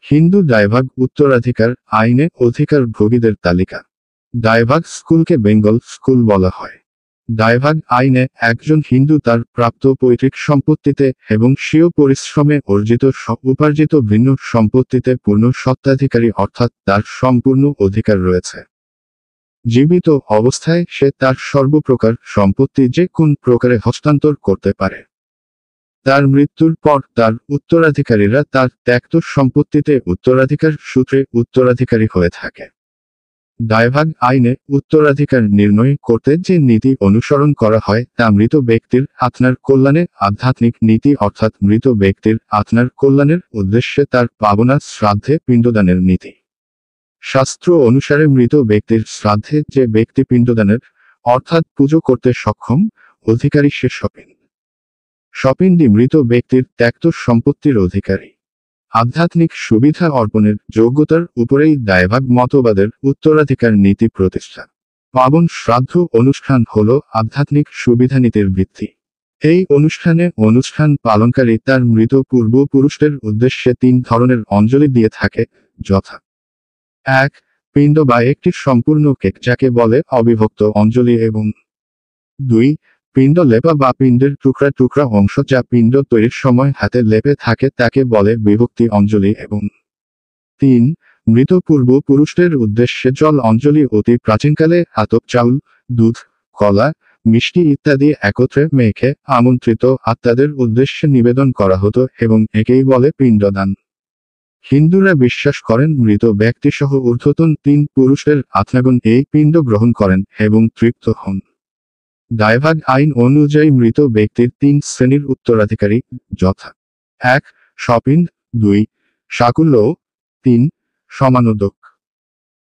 হিন্দু দায়ভাগ উত্তরাধিকার আইনে অধিকারভোগীদের তালিকা। দায়ভাগ স্কুলকে বেঙ্গল স্কুল বলা হয়। দায়ভাগ আইনে একজন হিন্দু তার প্রাপ্ত পৈতৃক সম্পত্তিতে এবং স্বীয় পরিশ্রমে অর্জিত উপার্জিত ভিন্ন সম্পত্তিতে পূর্ণ স্বত্বাধিকারী, অর্থাৎ তার সম্পূর্ণ অধিকার রয়েছে। জীবিত অবস্থায় সে তার সর্বপ্রকার সম্পত্তি যে কোন প্রকারে হস্তান্তর করতে পারে। তার মৃত্যুর পর তার উত্তরাধিকারীরা তার ত্যক্ত সম্পত্তিতে উত্তরাধিকার সূত্রে উত্তরাধিকারী হয়ে থাকে। দায়ভাগ আইনে উত্তরাধিকার নির্ণয় করতে যে নীতি অনুসরণ করা হয় তা মৃত ব্যক্তির আত্মার কল্যাণে আধ্যাত্মিক নীতি, অর্থাৎ মৃত ব্যক্তির আত্মার কল্যাণের উদ্দেশ্যে তার পাবনা শ্রাদ্ধে পিণ্ডদানের নীতি। শাস্ত্র অনুসারে মৃত ব্যক্তির শ্রাদ্ধে যে ব্যক্তি পিণ্ডদানের অর্থাৎ পুজো করতে সক্ষম অধিকারী সে স্বপিণ্ডী মৃত ব্যক্তির ত্যক্ত সম্পত্তির অধিকারী। আধ্যাত্মিক সুবিধা অর্পণের যোগ্যতার উপরেই দায়ভাগ মতবাদের উত্তরাধিকার নীতি প্রতিষ্ঠা। পাবন শ্রাদ্ধ অনুষ্ঠান হল আধ্যাত্মিক সুবিধা নীতির ভিত্তি। এই অনুষ্ঠান পালনকারী তার মৃত পূর্বপুরুষদের উদ্দেশ্যে 3 ধরনের অঞ্জলি দিয়ে থাকে, যথা: 1. পিণ্ড বা একটি সম্পূর্ণ কেক যাকে বলে অবিভক্ত অঞ্জলি, এবং 2. পিণ্ড লেপা বা পিণ্ডের টুকরা টুকরা অংশ যা পিণ্ড তৈরির সময় হাতে লেপে থাকে তাকে বলে বিভক্তি অঞ্জলি, এবং 3. মৃত পূর্বপুরুষদের উদ্দেশ্যে জল অঞ্জলি। অতি প্রাচীনকালে আতপ চাউল, দুধ, কলা, মিষ্টি ইত্যাদি একত্রে মেখে আমন্ত্রিত আত্মাদের উদ্দেশ্যে নিবেদন করা হতো এবং একেই বলে পিণ্ডদান। হিন্দুরা বিশ্বাস করেন মৃত ব্যক্তিসহ ঊর্ধ্বতন 3 পুরুষের আত্মাগণ এই পিণ্ড গ্রহণ করেন এবং তৃপ্ত হন। দায়ভাগ আইন অনুযায়ী মৃত ব্যক্তির 3 শ্রেণীর উত্তরাধিকারী, যথা: 1. স্বপিণ্ড, 2. শাকুল্য, 3. সমানোদক।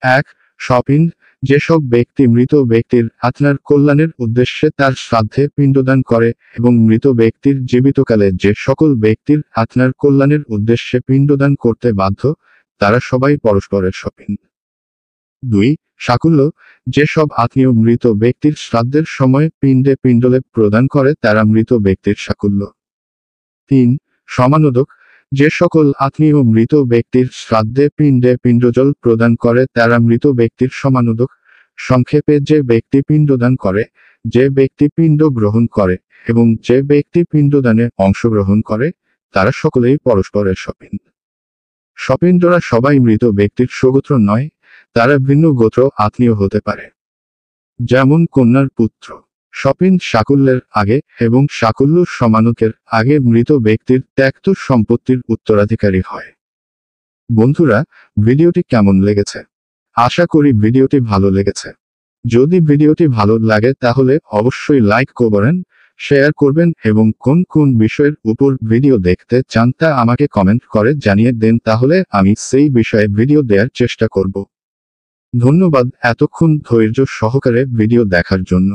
1. স্বপিণ্ড: যেসব ব্যক্তি মৃত ব্যক্তির আত্মার কল্যাণের উদ্দেশ্যে তার শ্রাদ্ধে পিণ্ডদান করে এবং মৃত ব্যক্তির জীবিতকালে যে সকল ব্যক্তির আত্মার কল্যাণের উদ্দেশ্যে পিণ্ডদান করতে বাধ্য তারা সবাই পরস্পরের স্বপিণ্ড। 2. শাকুল্য: যেসব আত্মীয় মৃত ব্যক্তির শ্রাদ্ধের সময় পিণ্ডে পিণ্ডলেপ প্রদান করে তারা মৃত ব্যক্তির শাকুল্য। 3. সমানোদক: যে সকল আত্মীয় মৃত ব্যক্তির শ্রাদ্ধে পিণ্ডে পিণ্ডজল প্রদান করে তারা মৃত ব্যক্তির সমানোদক। সংক্ষেপে, যে ব্যক্তি পিণ্ডদান করে, যে ব্যক্তি পিণ্ড গ্রহণ করে এবং যে ব্যক্তি পিণ্ডদানে অংশগ্রহণ করে তারা সকলেই পরস্পরের স্বপিণ্ড। স্বপিণ্ডরা সবাই মৃত ব্যক্তির স্বগোত্র নয়, তারা ভিন্ন গোত্র আত্মীয় হতে পারে। যেমন কন্যার পুত্র স্বপিণ্ড শাকুল্যের আগে এবং শাকুল্য সমানকের আগে মৃত ব্যক্তির ত্যক্ত সম্পত্তির উত্তরাধিকারী হয়। বন্ধুরা, ভিডিওটি কেমন লেগেছে? আশা করি ভিডিওটি ভালো লেগেছে। যদি ভিডিওটি ভালো লাগে তাহলে অবশ্যই লাইক করবেন, শেয়ার করবেন এবং কোন কোন বিষয়ের উপর ভিডিও দেখতে চান তা আমাকে কমেন্ট করে জানিয়ে দেন, তাহলে আমি সেই বিষয়ে ভিডিও দেওয়ার চেষ্টা করব। ধন্যবাদ এতক্ষণ ধৈর্য সহকারে ভিডিও দেখার জন্য।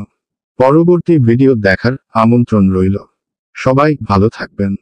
পরবর্তী ভিডিও দেখার আমন্ত্রণ রইল। সবাই ভালো থাকবেন।